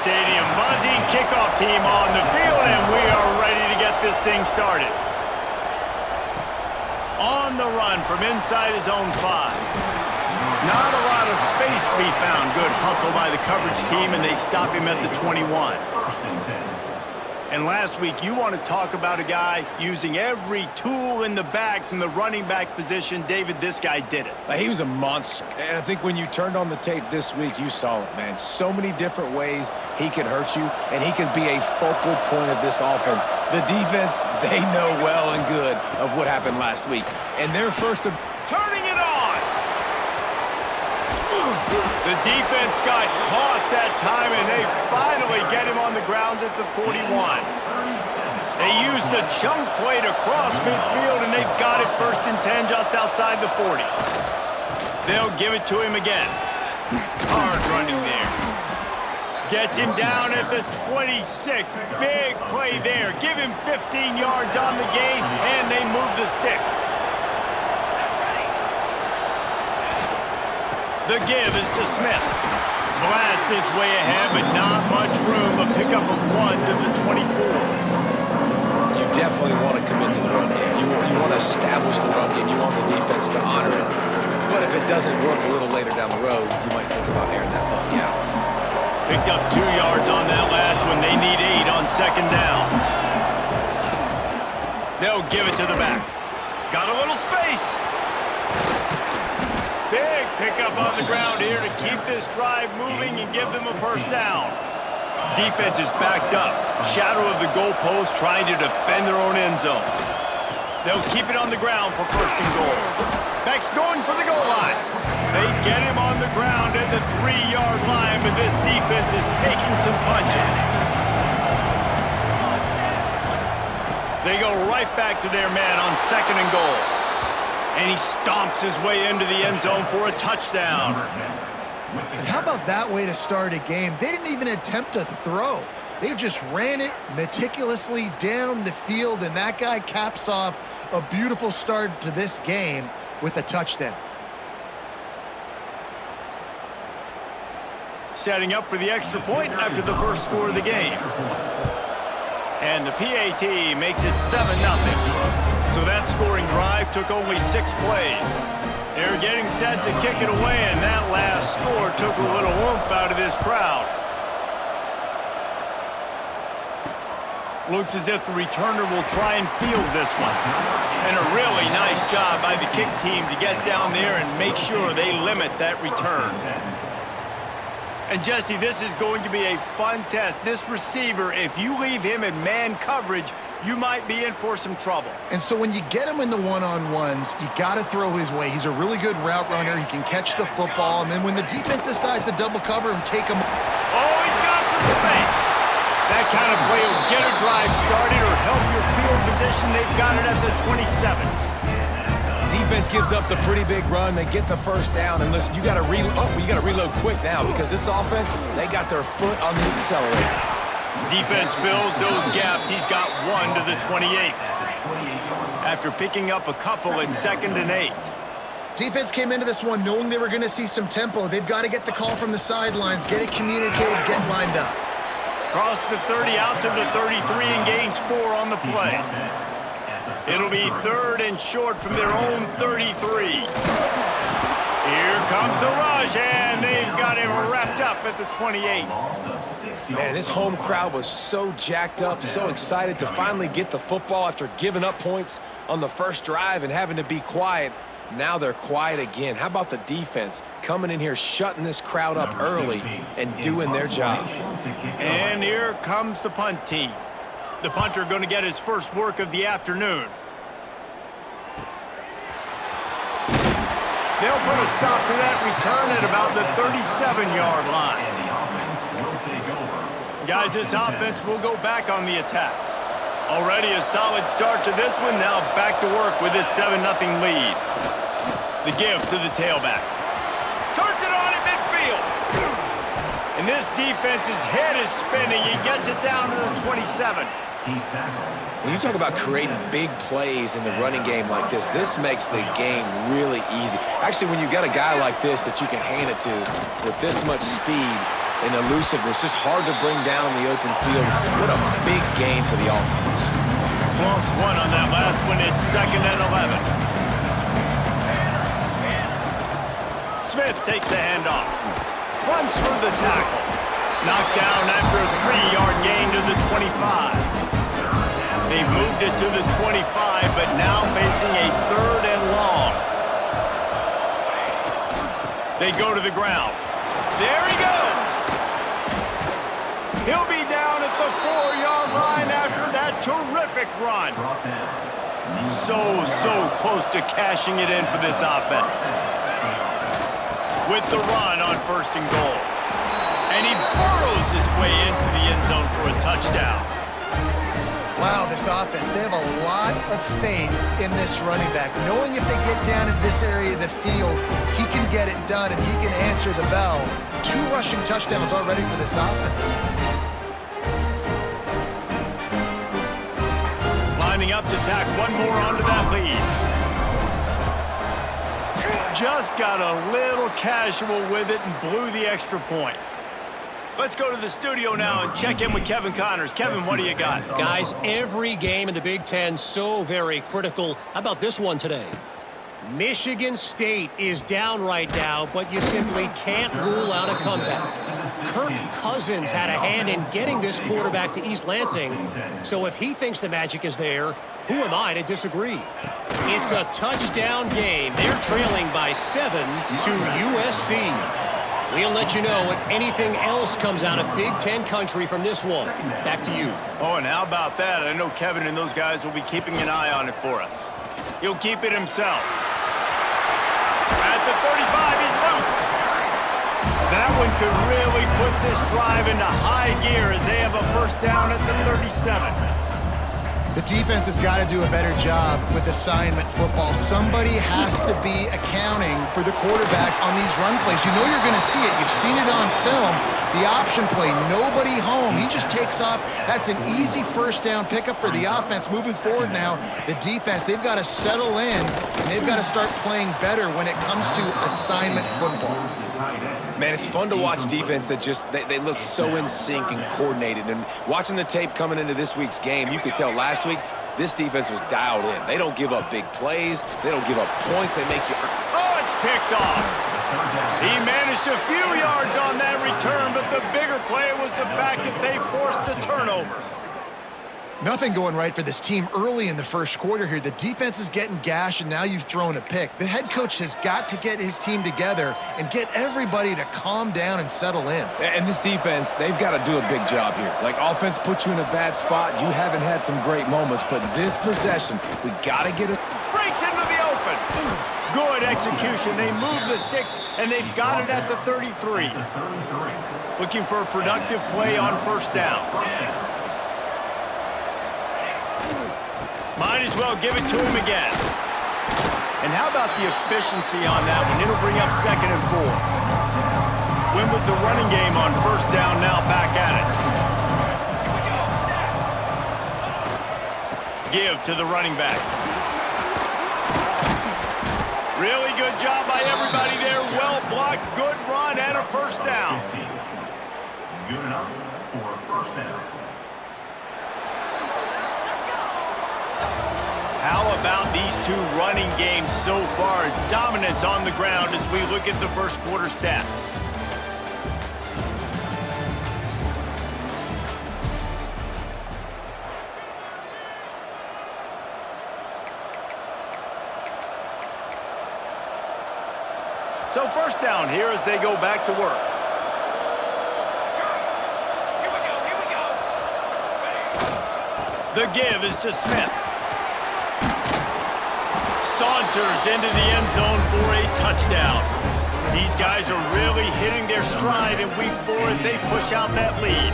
Stadium. Buzzing kickoff team on the field, and we are ready to get this thing started. On the run from inside his own 5. Not a lot of space to be found. Good hustle by the coverage team, and they stop him at the 21. And last week, you want to talk about a guy using every tool in the bag from the running back position. David, this guy did it. He was a monster. And I think when you turned on the tape this week, you saw it, man. So many different ways he can hurt you, and he can be a focal point of this offense. The defense, they know well and good of what happened last week. And their first of turning it on. The defense got caught that time, and they finally get him on the ground at the 41. They used the chunk play to cross midfield, and they've got it 1st and 10 just outside the 40. They'll give it to him again. Hard running there. Gets him down at the 26. Big play there. Give him 15 yards on the gain, and they move the sticks. The give is to Smith. Blast his way ahead, but not much room. A pickup of 1 to the 24. You definitely want to commit to the run game. You want to establish the run game. You want the defense to honor it. But if it doesn't work a little later down the road, you might think about airing that puppy out. Picked up 2 yards on that last one. They need 8 on 2nd down. They'll give it to the back. Got a little space. Big pickup on the ground here to keep this drive moving and give them a 1st down. Defense is backed up. Shadow of the goalpost trying to defend their own end zone. They'll keep it on the ground for 1st and goal. Beck's going for the goal line. They get him on the ground at the 3-yard line, but this defense is taking some punches. They go right back to their man on 2nd and goal. And he stomps his way into the end zone for a touchdown. And how about that way to start a game? They didn't even attempt to throw. They just ran it meticulously down the field, and that guy caps off a beautiful start to this game with a touchdown. Setting up for the extra point after the first score of the game. And the PAT makes it 7-0. So that scoring drive took only 6 plays. They're getting set to kick it away, and that last score took a little oomph out of this crowd. Looks as if the returner will try and field this one. And a really nice job by the kick team to get down there and make sure they limit that return. And Jesse, this is going to be a fun test. This receiver, if you leave him in man coverage, you might be in for some trouble. And so when you get him in the one-on-ones, you got to throw his way. He's a really good route runner. He can catch the football. And then when the defense decides to double cover him, take him. Oh, he's got some space. That kind of play will get a drive started or help your field position. They've got it at the 27. Defense gives up the pretty big run. They get the 1st down. And listen, you got to reload. Oh, you got to reload quick now because this offense, they got their foot on the accelerator. Defense fills those gaps. He's got 1 to the 28. After picking up a couple at 2nd and 8. Defense came into this one knowing they were going to see some tempo. They've got to get the call from the sidelines, get it communicated, get lined up. Cross the 30 out to the 33 and gains 4 on the play. It'll be 3rd and short from their own 33. Here comes the rush, and they've got him wrapped up at the 28. Man, this home crowd was so jacked up, so excited to finally get the football after giving up points on the first drive and having to be quiet. Now they're quiet again. How about the defense coming in here, shutting this crowd up early and doing their job? And here comes the punt team. The punter going to get his first work of the afternoon. They'll put a stop to that return at about the 37-yard line. Guys, this offense will go back on the attack. Already a solid start to this one. Now back to work with this 7-0 lead. The give to the tailback. Turns it on at midfield. And this defense's head is spinning. He gets it down to the 27. When you talk about creating big plays in the running game like this makes the game really easy. Actually, when you got a guy like this that you can hand it to with this much speed, and elusiveness, just hard to bring down in the open field. What a big game for the offense. Lost one on that last one. It's 2nd and 11. Smith takes the handoff. Runs through the tackle. Knocked down after a 3-yard gain to the 25. They've moved it to the 25, but now facing a 3rd and long. They go to the ground. There he goes. He'll be down at the 4-yard line after that terrific run. So close to cashing it in for this offense. With the run on 1st and goal. And he burrows his way into the end zone for a touchdown. Wow, this offense, they have a lot of faith in this running back. Knowing if they get down in this area of the field, he can get it done and he can answer the bell. 2 rushing touchdowns already for this offense. Lining up to tack one more onto that lead. Just got a little casual with it and blew the extra point. Let's go to the studio now and check in with Kevin Connors. Kevin, what do you got? Guys, every game in the Big Ten so very critical. How about this one today? Michigan State is down right now, but you simply can't rule out a comeback. Kirk Cousins had a hand in getting this quarterback to East Lansing, so if he thinks the magic is there, who am I to disagree? It's a touchdown game. They're trailing by 7 to USC. We'll let you know if anything else comes out of Big Ten country from this one. Back to you. Oh, and how about that? I know Kevin and those guys will be keeping an eye on it for us. He'll keep it himself. At the 35, he's loose. That one could really put this drive into high gear as they have a 1st down at the 37. The defense has got to do a better job with assignment football. Somebody has to be accounting for the quarterback on these run plays. You know you're going to see it. You've seen it on film. The option play, nobody home. He just takes off. That's an easy 1st down pickup for the offense. Moving forward now, the defense, they've got to settle in, and they've got to start playing better when it comes to assignment football. Man, it's fun to watch defense that just, they look so in sync and coordinated. And watching the tape coming into this week's game, you could tell last week this defense was dialed in. They don't give up big plays. They don't give up points. They make you... Oh, it's picked off. He managed a few yards on that return, but the bigger play was the fact that they forced the turnover. Nothing going right for this team early in the 1st quarter here. The defense is getting gashed, and now you've thrown a pick. The head coach has got to get his team together and get everybody to calm down and settle in. And this defense, they've got to do a big job here. Like, offense puts you in a bad spot. You haven't had some great moments, but this possession, we got to get it. Breaks into the open. Good execution. They move the sticks, and they've got it at the 33. Looking for a productive play on 1st down. Might as well give it to him again. And how about the efficiency on that one? It'll bring up 2nd and 4. Win with the running game on 1st down, now back at it. Give to the running back. Really good job by everybody there. Well blocked, good run, and a 1st down. Good enough for a 1st down. How about these 2 running games so far? Dominance on the ground as we look at the 1st quarter stats. So 1st down here as they go back to work. The give is to Smith. Saunters into the end zone for a touchdown. These guys are really hitting their stride in week 4 as they push out that lead.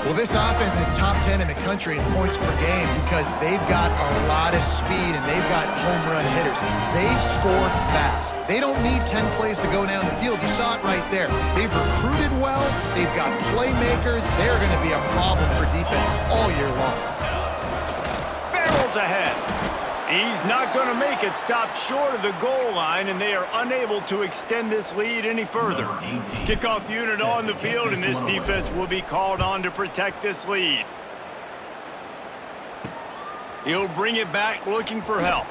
Well, this offense is top 10 in the country in points per game because they've got a lot of speed and they've got home run hitters. They score fast. They don't need 10 plays to go down the field. You saw it right there. They've recruited well. They've got playmakers. They're going to be a problem for defenses all year long. Barrels ahead. He's not going to make it. Stop short of the goal line, and they are unable to extend this lead any further. Kickoff unit on the field, and this defense will be called on to protect this lead. He'll bring it back looking for help.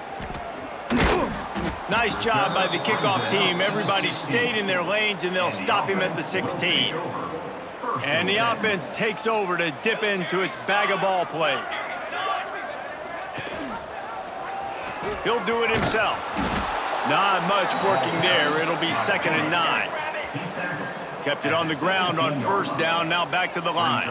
Nice job by the kickoff team. Everybody stayed in their lanes, and they'll stop him at the 16. And the offense takes over to dip into its bag of ball plays. He'll do it himself. Not much working there. It'll be 2nd and 9. Kept it on the ground on 1st down. Now back to the line.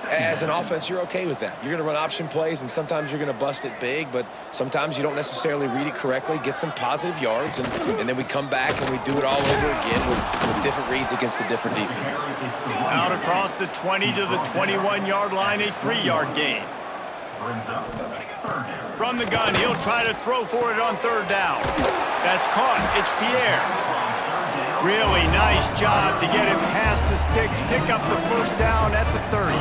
As an offense, you're okay with that. You're going to run option plays, and sometimes you're going to bust it big, but sometimes you don't necessarily read it correctly, get some positive yards, and then we come back and we do it all over again with different reads against the different defense. Out across the 20 to the 21-yard line, a 3-yard gain. From the gun, he'll try to throw for it on 3rd down. That's caught. It's Pierre. Really nice job to get him past the sticks, pick up the 1st down at the 30.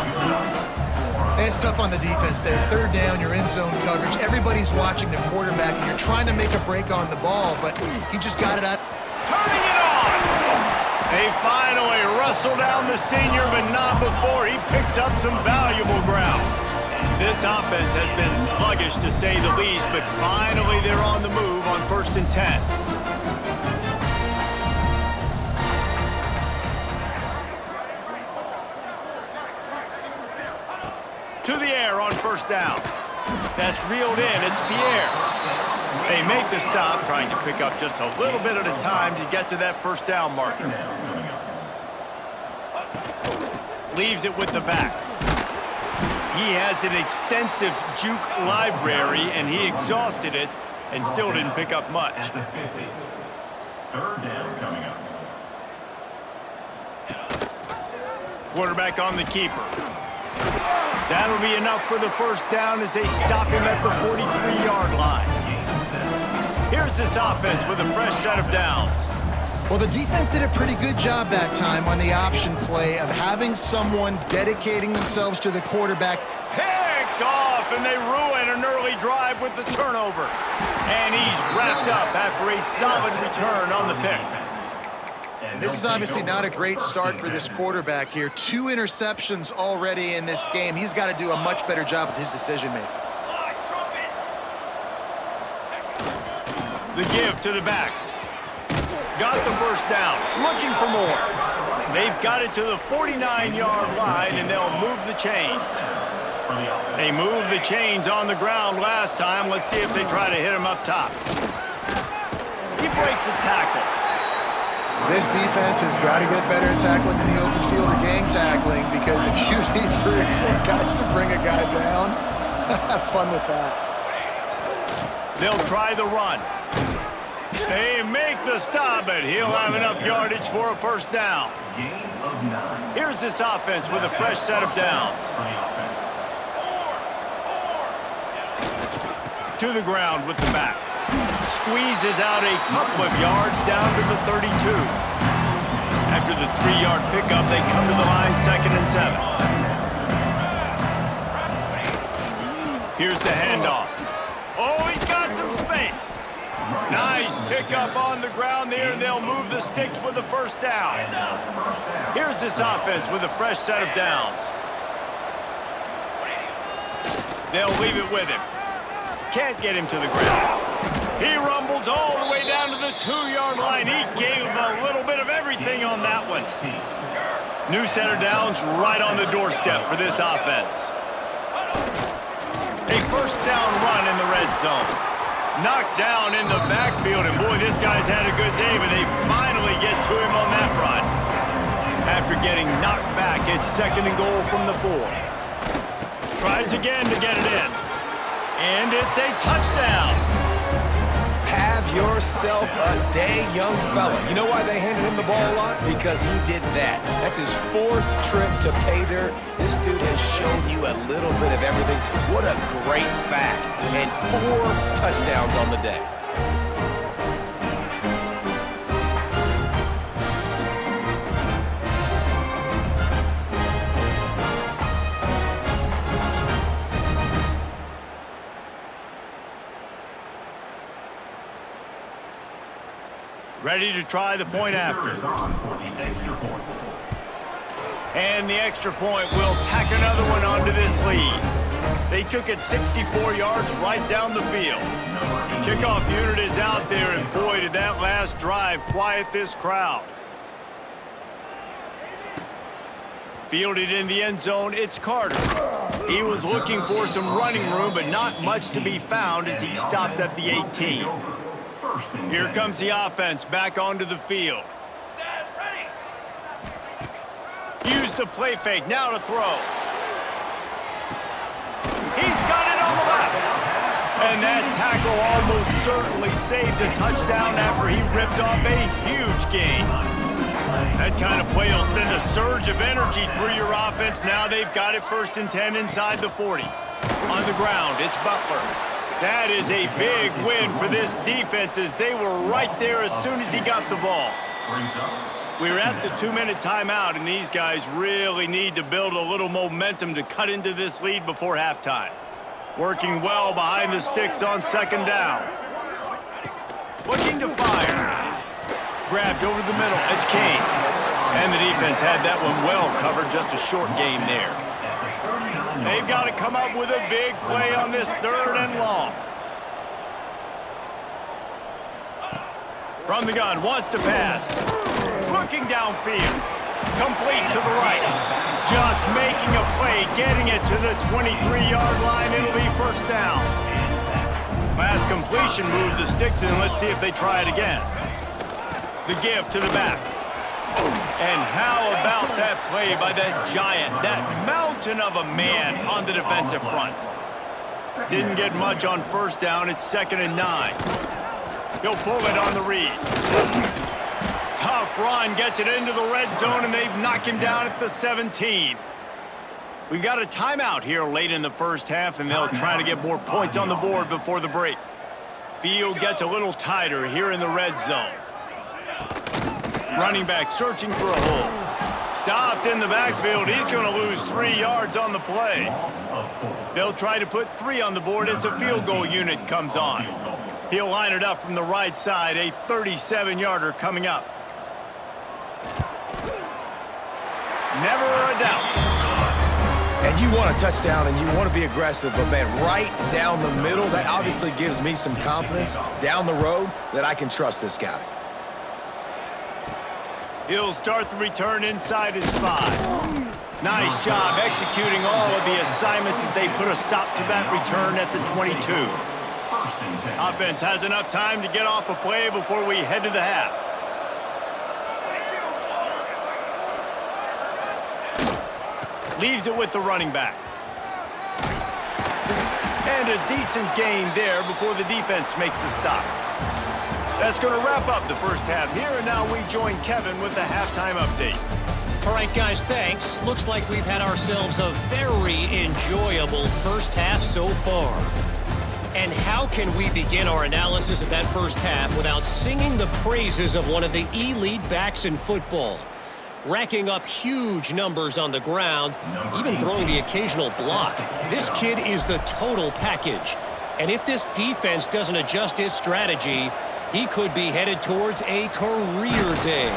And it's tough on the defense there. 3rd down, you're in zone coverage. Everybody's watching the quarterback, and you're trying to make a break on the ball, but he just got it out. Turning it on! They finally wrestle down the senior, but not before he picks up some valuable ground. This offense has been sluggish, to say the least, but finally they're on the move on 1st and 10. To the air on 1st down. That's reeled in. It's Pierre. They make the stop, trying to pick up just a little bit at a time to get to that 1st down marker. Leaves it with the back. He has an extensive juke library, and he exhausted it and still didn't pick up much. 3rd down coming up. Quarterback on the keeper. That'll be enough for the 1st down as they stop him at the 43-yard line. Here's this offense with a fresh set of downs. Well, the defense did a pretty good job that time on the option play of having someone dedicating themselves to the quarterback. Picked off, and they ruin an early drive with the turnover. And he's wrapped up after a solid return on the pick. This is obviously not a great start for this quarterback here. 2 interceptions already in this game. He's got to do a much better job with his decision-making. The give to the back. Got the 1st down. Looking for more. They've got it to the 49-yard line, and they'll move the chains. They moved the chains on the ground last time. Let's see if they try to hit him up top. He breaks a tackle. This defense has got to get better at tackling in the open field or gang tackling, because if you need 3 or 4 guys to bring a guy down, have fun with that. They'll try the run. They make the stop, but he'll have enough yardage for a 1st down. Here's this offense with a fresh set of downs. To the ground with the back. Squeezes out a couple of yards down to the 32. After the 3-yard pickup, they come to the line 2nd and 7. Here's the handoff. Oh, he's got some space. Nice pickup on the ground there, and they'll move the sticks with the 1st down. Here's this offense with a fresh set of downs. They'll leave it with him. Can't get him to the ground. He rumbles all the way down to the 2-yard line. He gave a little bit of everything on that one. New set of downs right on the doorstep for this offense. A 1st down run in the red zone. Knocked down in the backfield, and boy, this guy's had a good day, but they finally get to him on that run. After getting knocked back, it's 2nd and goal from the 4. Tries again to get it in. And it's a touchdown. Have yourself a day, young fella. You know why they handed him the ball a lot? Because he did that. That's his 4th trip to pay dirt. This dude has shown you a little bit of everything. What a great back. And 4 touchdowns on the day. Ready to try the point after. And the extra point will tack another one onto this lead. They took it 64 yards right down the field. The kickoff unit is out there, and boy, did that last drive quiet this crowd. Fielded in the end zone, it's Carter. He was looking for some running room, but not much to be found as he stopped at the 18. Here comes the offense back onto the field. Use the play fake, now to throw. He's got it on the left. And that tackle almost certainly saved a touchdown after he ripped off a huge gain. That kind of play will send a surge of energy through your offense. Now they've got it 1st and 10 inside the 40. On the ground, it's Butler. That is a big win for this defense as they were right there as soon as he got the ball. We're at the 2-minute timeout, and these guys really need to build a little momentum to cut into this lead before halftime. Working well behind the sticks on 2nd down. Looking to fire. Grabbed over the middle. It's Kane. And the defense had that one well covered. Just a short game there. They've got to come up with a big play on this 3rd and long. From the gun, wants to pass. Looking downfield. Complete to the right. Just making a play, getting it to the 23-yard line. It'll be 1st down. Last completion moved the sticks in. Let's see if they try it again. The give to the back. And how about that play by that giant, that mountain of a man on the defensive front? Didn't get much on 1st down. It's 2nd and 9. He'll pull it on the read. Tough run, gets it into the red zone, and they knock him down at the 17. We've got a timeout here late in the 1st half, and they'll try to get more points on the board before the break. Field gets a little tighter here in the red zone. Running back searching for a hole. Stopped in the backfield. He's going to lose 3 yards on the play. They'll try to put 3 on the board as the field goal unit comes on. He'll line it up from the right side, a 37-yarder coming up. Never a doubt. And you want a touchdown and you want to be aggressive, but man, right down the middle, that obviously gives me some confidence down the road that I can trust this guy. He'll start the return inside his 5. Nice job executing all of the assignments as they put a stop to that return at the 22. Offense has enough time to get off a play before we head to the half. Leaves it with the running back. And a decent gain there before the defense makes the stop. That's going to wrap up the 1st half here, and now we join Kevin with the halftime update. All right, guys, thanks. Looks like we've had ourselves a very enjoyable 1st half so far. And how can we begin our analysis of that 1st half without singing the praises of one of the elite backs in football? Racking up huge numbers on the ground, even throwing the occasional block. This kid is the total package. And if this defense doesn't adjust its strategy, he could be headed towards a career day.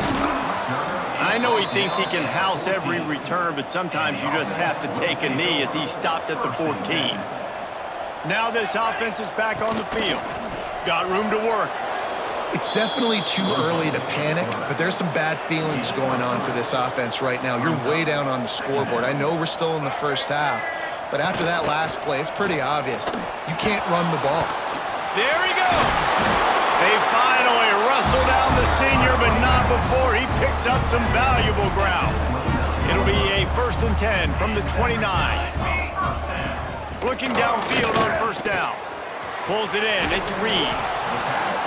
I know he thinks he can house every return, but sometimes you just have to take a knee as he stopped at the 14. Now this offense is back on the field. Got room to work. It's definitely too early to panic, but there's some bad feelings going on for this offense right now. You're way down on the scoreboard. I know we're still in the 1st half, but after that last play, it's pretty obvious. You can't run the ball. There he goes. They finally wrestle down the senior, but not before he picks up some valuable ground. It'll be a 1st and 10 from the 29. Looking downfield on 1st down. Pulls it in. It's Reed.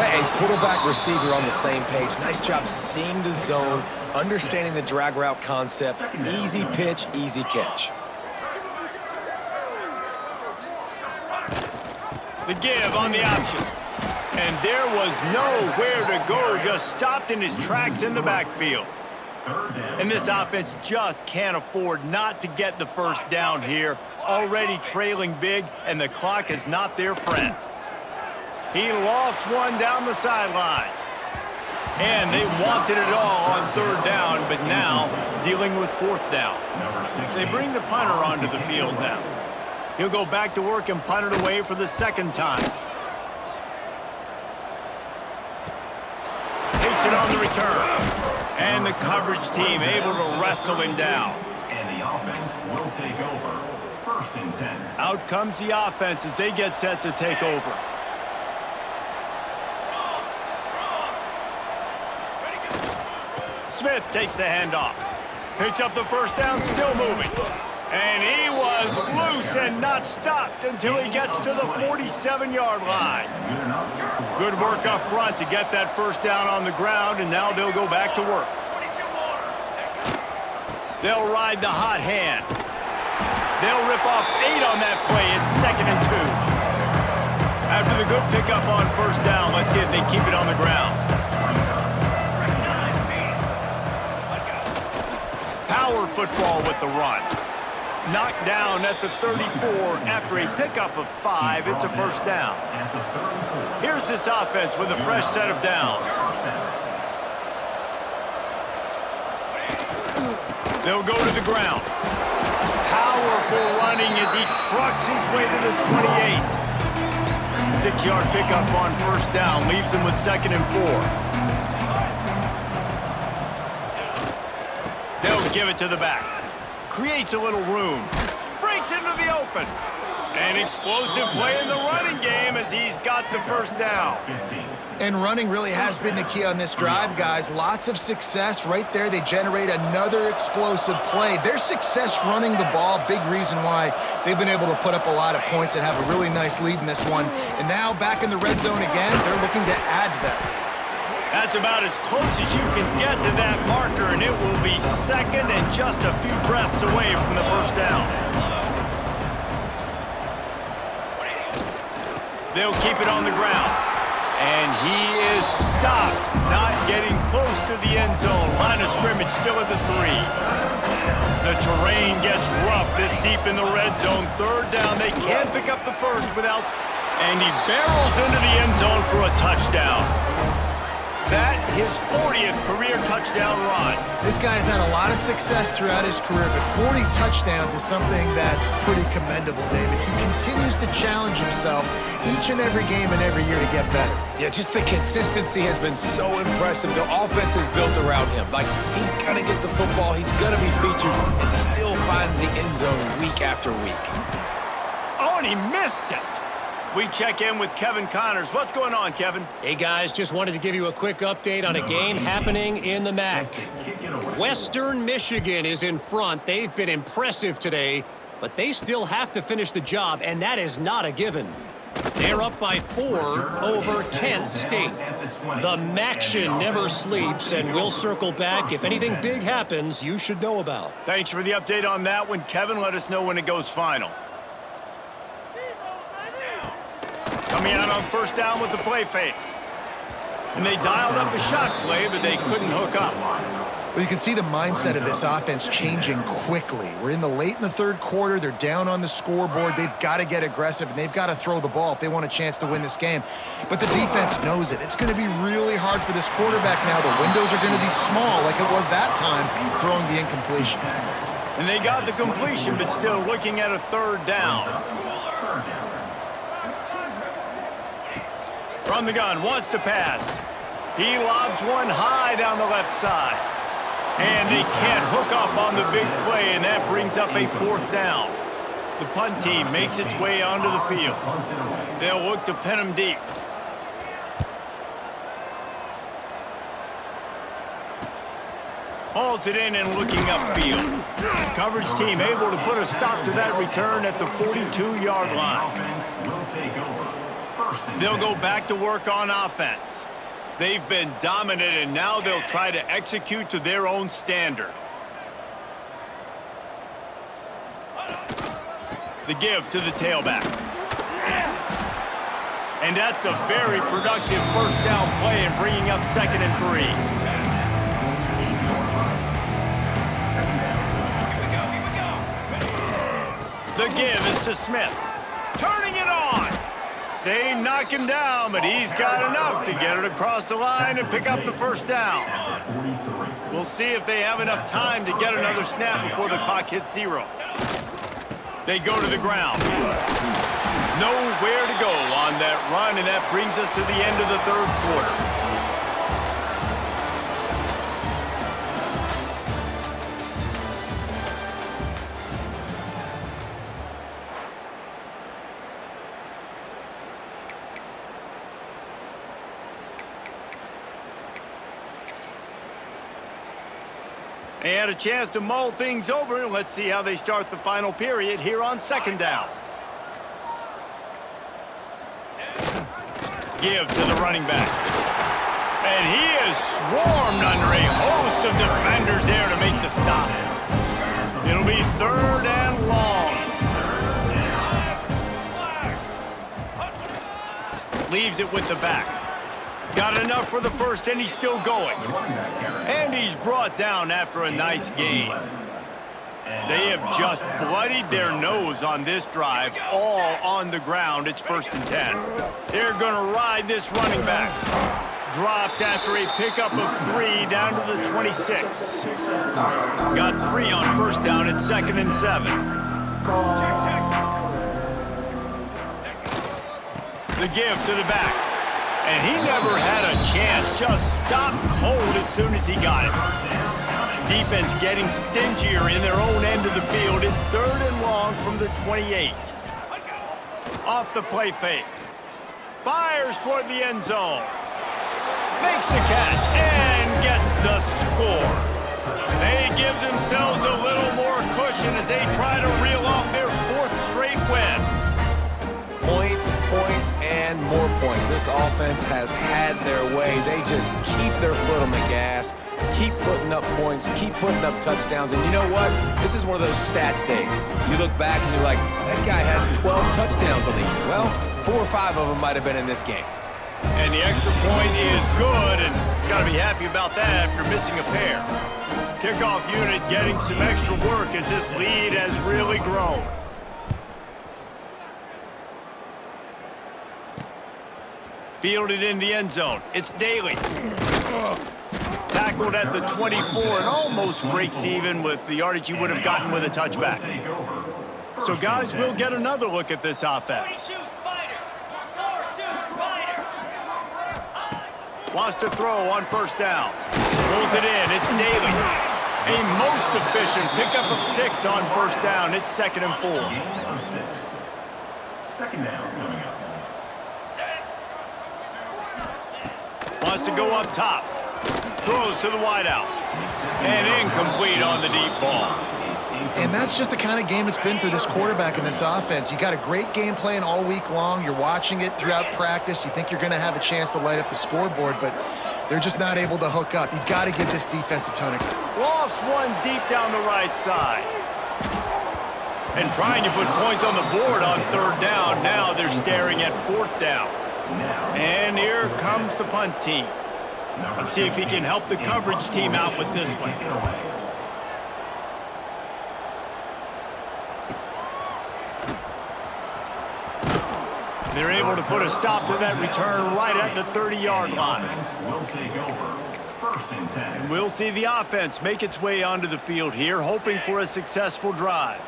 And quarterback receiver on the same page. Nice job seeing the zone, understanding the drag route concept. Easy pitch, easy catch. The give on the option. And there was nowhere to go, just stopped in his tracks in the backfield. And this offense just can't afford not to get the 1st down here. Already trailing big, and the clock is not their friend. He lofts one down the sideline. And they wanted it all on third down, but now dealing with fourth down. They bring the punter onto the field now. He'll go back to work and punt it away for the second time. Takes it on the return. And the coverage team able to wrestle him down. And the offense will take over. 1st and 10. Out comes the offense as they get set to take over. Smith takes the handoff. Picks up the first down, still moving. And he was loose and not stopped until he gets to the 47-yard line. Good work up front to get that first down on the ground, and now they'll go back to work. They'll ride the hot hand. They'll rip off 8 on that play. It's 2nd and 2. After the good pickup on first down, let's see if they keep it on the ground. Power football with the run. Knocked down at the 34 after a pickup of 5. It's a first down. Here's this offense with a fresh set of downs. They'll go to the ground. Powerful running as he trucks his way to the 28. 6-yard pickup on first down leaves them with 2nd and 4. They'll give it to the back. Creates a little room. Breaks into the open. An explosive play in the running game as he's got the first down. And running really has been the key on this drive, guys. Lots of success right there. They generate another explosive play. Their success running the ball, big reason why they've been able to put up a lot of points and have a really nice lead in this one. And now back in the red zone again, they're looking to add to that. That's about as close as you can get to that marker, and it will be 2nd and just a few breaths away from the first down. They'll keep it on the ground. And he is stopped, not getting close to the end zone. Line of scrimmage still at the 3. The terrain gets rough this deep in the red zone. Third down, they can't pick up the first without... And he barrels into the end zone for a touchdown. That, his 40th career touchdown run. This guy's had a lot of success throughout his career, but 40 touchdowns is something that's pretty commendable, David. He continues to challenge himself each and every game and every year to get better. Yeah, just the consistency has been so impressive. The offense is built around him. Like, he's going to get the football, he's going to be featured, and still finds the end zone week after week. Oh, and he missed it. We check in with Kevin Connors. What's going on, Kevin? Hey, guys, just wanted to give you a quick update on a game happening in the MAC. Western Michigan is in front. They've been impressive today, but they still have to finish the job, and that is not a given. They're up by 4 over Kent State. The MACtion never sleeps, and we'll circle back. If anything big happens, you should know about. Thanks for the update on that one, Kevin. Let us know when it goes final. Coming out on first down with the play fake. And they dialed up a shot play, but they couldn't hook up. Well, you can see the mindset of this offense changing quickly. We're late in the third quarter. They're down on the scoreboard. They've got to get aggressive, and they've got to throw the ball if they want a chance to win this game. But the defense knows it. It's going to be really hard for this quarterback now. The windows are going to be small like it was that time throwing the incompletion. And they got the completion, but still looking at a third down. From the gun, wants to pass. He lobs one high down the left side. And they can't hook up on the big play, and that brings up a fourth down. The punt team makes its way onto the field. They'll look to pin him deep. Hauls it in and looking upfield. Coverage team able to put a stop to that return at the 42-yard line. They'll go back to work on offense. They've been dominant, and now they'll try to execute to their own standard. The give to the tailback. And that's a very productive first down play and bringing up 2nd and 3. The give is to Smith. Turning it on. They knock him down, but he's got enough to get it across the line and pick up the first down. We'll see if they have enough time to get another snap before the clock hits 0. They go to the ground. Nowhere to go on that run, and that brings us to the end of the third quarter. They had a chance to mull things over, and let's see how they start the final period here on second down. Give to the running back. And he is swarmed under a host of defenders there to make the stop. It'll be 3rd and long. Leaves it with the back. Got enough for the first, and he's still going. And he's brought down after a nice gain. They have just bloodied their nose on this drive, all on the ground. It's 1st and 10. They're going to ride this running back. Dropped after a pickup of 3 down to the 26. Got 3 on 1st down. It's 2nd and 7. The give to the back. And he never had a chance, just stopped cold as soon as he got it. Defense getting stingier in their own end of the field. It's 3rd and long from the 28. Off the play fake. Fires toward the end zone. Makes the catch and gets the score. They give themselves a little more cushion as they try to reel off their 4th straight win. Points, points, and more points. This offense has had their way. They just keep their foot on the gas, keep putting up points, keep putting up touchdowns. And you know what? This is one of those stats days. You look back and you're like, that guy had 12 touchdowns on the year. Well, 4 or 5 of them might have been in this game. And the extra point is good, and you got to be happy about that after missing a pair. Kickoff unit getting some extra work as this lead has really grown. Fielded in the end zone. It's Daly. Tackled at the 24 and almost breaks even with the yardage he would have gotten with a touchback. So, guys, we'll get another look at this offense. Wants to throw on 1st down. Pulls it in. It's Daly. A most efficient pickup of 6 on 1st down. It's 2nd and 4. 2nd down coming up. Wants to go up top. Throws to the wideout. And incomplete on the deep ball. And that's just the kind of game it's been for this quarterback in this offense. You got a great game plan all week long. You're watching it throughout practice. You think you're going to have a chance to light up the scoreboard, but they're just not able to hook up. You got to give this defense a ton of credit. Lofts one deep down the right side. And trying to put points on the board on 3rd down. Now they're staring at 4th down. And here comes the punt team. Let's see if he can help the coverage team out with this one. They're able to put a stop to that return right at the 30-yard line. And we'll see the offense make its way onto the field here, hoping for a successful drive.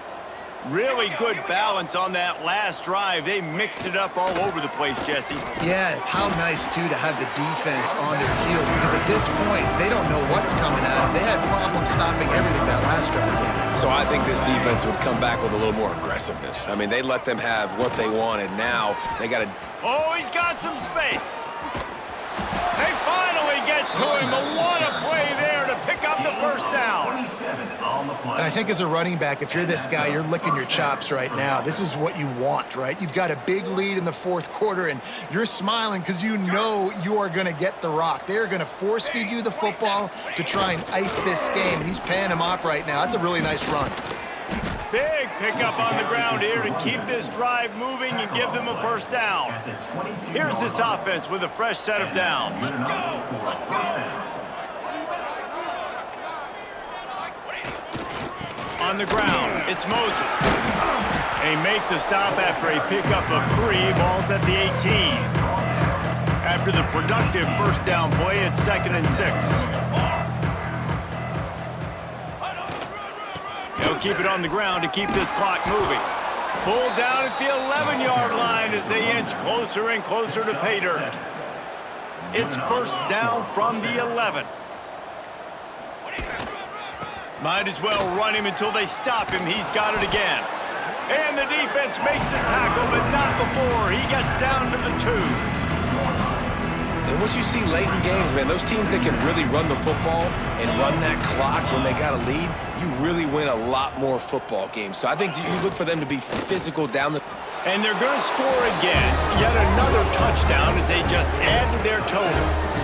Really good balance on that last drive. They mixed it up all over the place, Jesse. Yeah, how nice, too, to have the defense on their heels, because at this point, they don't know what's coming at them. They had problems stopping everything that last drive. So I think this defense would come back with a little more aggressiveness. I mean, they let them have what they wanted. Now they got to... Oh, he's got some space. They finally get to him, but what a play there to pick up the 1st down. And I think as a running back, if you're this guy, you're licking your chops right now. This is what you want, right? You've got a big lead in the 4th quarter, and you're smiling because you know you are going to get the rock. They're going to force feed you the football to try and ice this game, and he's paying him off right now. That's a really nice run. Big pickup on the ground here to keep this drive moving and give them a 1st down. Here's this offense with a fresh set of downs. On On the ground, it's Moses. They make the stop after a pickup of 3. Ball's at the 18. After the productive first down play, it's 2nd and 6. They'll keep it on the ground to keep this clock moving. Pulled down at the 11-yard line as they inch closer and closer to pay dirt. It's first down from the 11. Might as well run him until they stop him. He's got it again. And the defense makes the tackle, but not before he gets down to the 2. And what you see late in games, man, those teams that can really run the football and run that clock when they got a lead, you really win a lot more football games. So I think you look for them to be physical down the... And they're going to score again. Yet another touchdown as they just add to their total.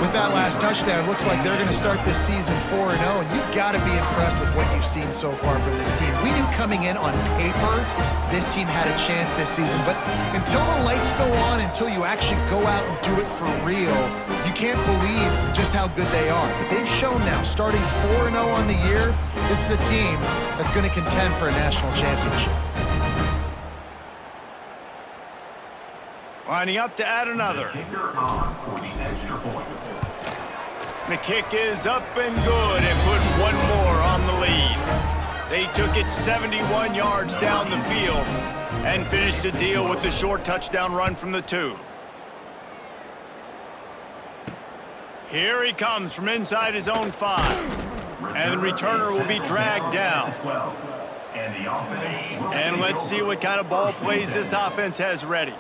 With that last touchdown, looks like they're going to start this season 4-0, and you've got to be impressed with what you've seen so far from this team. We knew coming in on paper this team had a chance this season, but until the lights go on, until you actually go out and do it for real, you can't believe just how good they are. But they've shown now, starting 4-0 on the year, this is a team that's going to contend for a national championship. Lining up to add another. The kick is up and good and put one more on the lead. They took it 71 yards down the field and finished the deal with the short touchdown run from the 2. Here he comes from inside his own 5. And the returner will be dragged down. And let's see what kind of ball plays this offense has ready.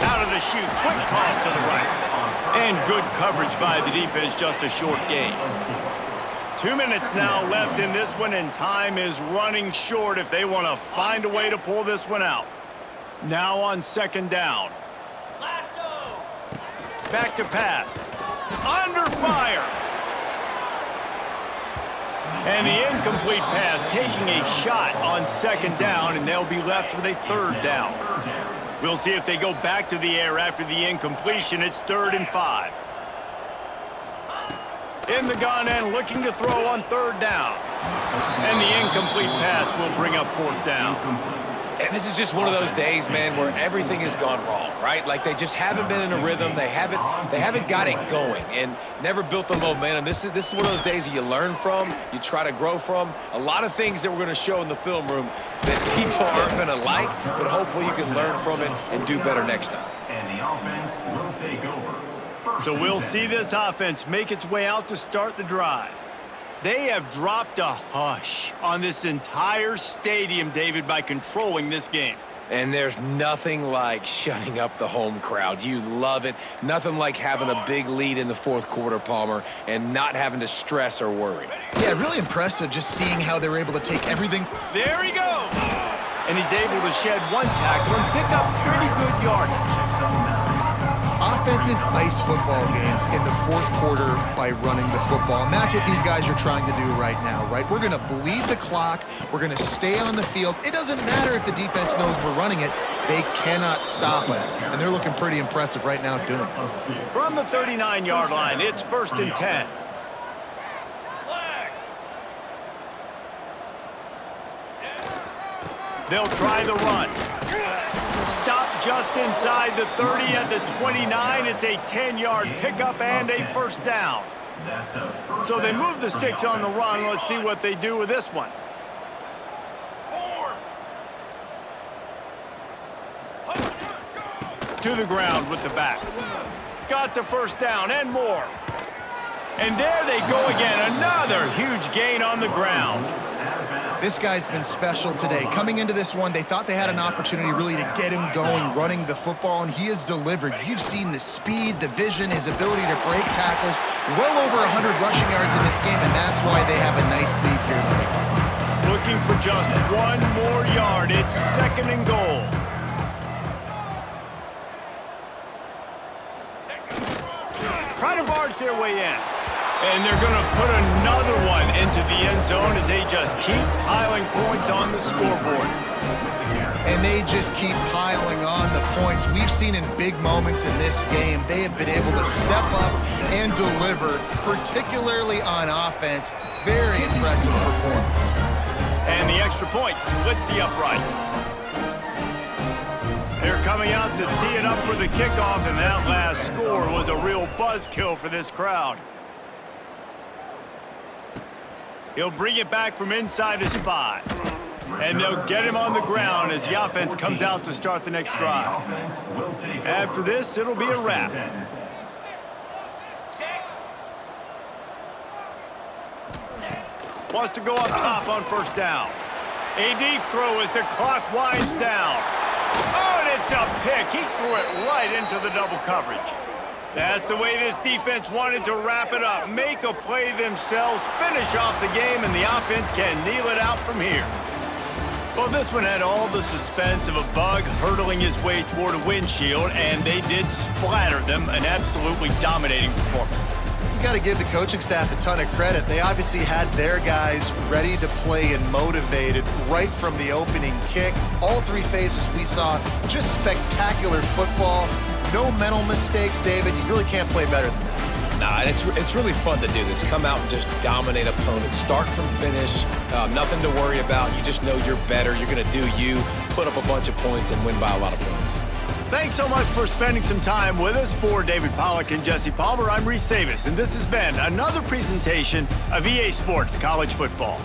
Out of the chute, quick toss to the right. And good coverage by the defense, just a short gain. 2 minutes now left in this one, and time is running short if they want to find a way to pull this one out. Now on 2nd down. Back to pass. Under fire. And the incomplete pass taking a shot on 2nd down, and they'll be left with a 3rd down. We'll see if they go back to the air after the incompletion. It's 3rd and 5. In the gun and looking to throw on 3rd down. And the incomplete pass will bring up 4th down. And this is just one of those days, man, where everything has gone wrong, right? Like they just haven't been in a rhythm. They haven't got it going and never built the momentum. This is one of those days that you learn from, you try to grow from. A lot of things that we're going to show in the film room that people aren't going to like, but hopefully you can learn from it and do better next time. And the offense will take over. So we'll see this offense make its way out to start the drive. They have dropped a hush on this entire stadium, David, by controlling this game. And there's nothing like shutting up the home crowd. You love it. Nothing like having a big lead in the 4th quarter, Palmer, and not having to stress or worry. Yeah, really impressive just seeing how they were able to take everything. There he goes. And he's able to shed one tackle and pick up pretty good yardage. Offenses ice football games in the 4th quarter by running the football, and that's what these guys are trying to do right now, right? We're going to bleed the clock. We're going to stay on the field. It doesn't matter if the defense knows we're running it. They cannot stop us, and they're looking pretty impressive right now doing it. From the 39-yard line, it's 1st and 10. They'll try the run. Stop just inside the 30 at the 29. It's a 10-yard pickup and a 1st down. So they move the sticks on the run. Let's see what they do with this one. To the ground with the back. Got the 1st down and more. And there they go again. Another huge gain on the ground. This guy's been special today. Coming into this one, they thought they had an opportunity really to get him going, running the football, and he has delivered. You've seen the speed, the vision, his ability to break tackles. Well over 100 rushing yards in this game, and that's why they have a nice lead here tonight. Looking for just one more yard. It's 2nd and goal. Trying to barge their way in. And they're going to put another one into the end zone as they just keep piling points on the scoreboard. and they just keep piling on the points. We've seen in big moments in this game, they have been able to step up and deliver, particularly on offense. Very impressive performance. And the extra point splits the uprights. They're coming out to tee it up for the kickoff, and that last score was a real buzzkill for this crowd. He'll bring it back from inside his 5. And they'll get him on the ground as the offense comes out to start the next drive. After this, it'll be a wrap. Wants to go up top on first down. A deep throw as the clock winds down. Oh, and it's a pick. He threw it right into the double coverage. That's the way this defense wanted to wrap it up. Make a play themselves, finish off the game, and the offense can kneel it out from here. Well, this one had all the suspense of a bug hurtling his way toward a windshield, and they did splatter them. An absolutely dominating performance. You got to give the coaching staff a ton of credit. They obviously had their guys ready to play and motivated right from the opening kick. All 3 phases we saw, just spectacular football. No mental mistakes, David. You really can't play better than that. Nah, and it's really fun to do this. Come out and just dominate opponents. Start from finish. Nothing to worry about. You just know you're better. You're going to do you, put up a bunch of points, and win by a lot of points. Thanks so much for spending some time with us. For David Pollack and Jesse Palmer, I'm Reese Davis, and this has been another presentation of EA Sports College Football.